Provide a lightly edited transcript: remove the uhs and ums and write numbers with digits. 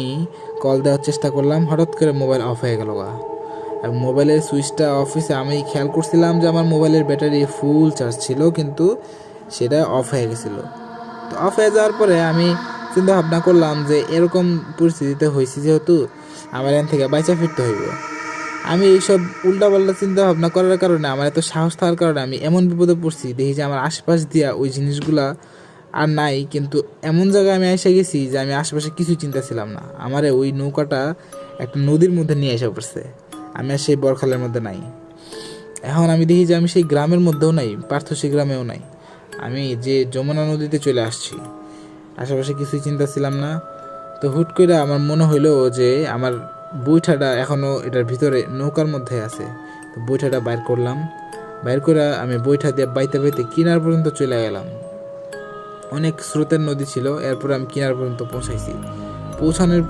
আমি কল দেওয়ার চেষ্টা করলাম, হঠাৎ করে মোবাইল অফ হয়ে গেল। আর মোবাইলের সুইচটা অফ হয়েছে, আমি খেয়াল করছিলাম যে আমার মোবাইলের ব্যাটারি ফুল চার্জ ছিল, কিন্তু সেটা অফ হয়ে গেছিলো। তো অফ হয়ে যাওয়ার পরে আমি চিন্তা ভাবনা করলাম যে এরকম পরিস্থিতিতে হয়েছি যেহেতু আমার এখান থেকে বাইচা ফিরতে হইব। আমি এইসব উল্টাপাল্টা চিন্তা ভাবনা করার কারণে, আমার এত সাহস থাকার কারণে আমি এমন বিপদে পড়ছি, দেখি যে আমার আশপাশ দিয়া ওই জিনিসগুলা আর নাই, কিন্তু এমন জায়গায় আমি এসে গেছি যে আমি আশেপাশে কিছুই চিন্তা ছিলাম না। আমারে ওই নৌকাটা একটা নদীর মধ্যে নিয়ে এসে পড়ছে, আমি আর সেই বরখালের মধ্যে নাই। এখন আমি দেখি যে আমি সেই গ্রামের মধ্যেও নাই, পার্থসী গ্রামেও নাই, আমি যে যমুনা নদীতে চলে আসছি। আশেপাশে কিছুই চিন্তা ছিলাম না। তো হুট করে আমার মনে হইলো যে আমার বৈঠাটা এখনও এটার ভিতরে নৌকার মধ্যে আছে। তো বৈঠাটা বাইর করলাম, বাইর করে আমি বৈঠা দিয়ে বাইতে বাইতে কিনার পর্যন্ত চলে গেলাম। অনেক স্রোতের নদী ছিল, এরপর আমি কিনার পর্যন্ত পৌঁছানোর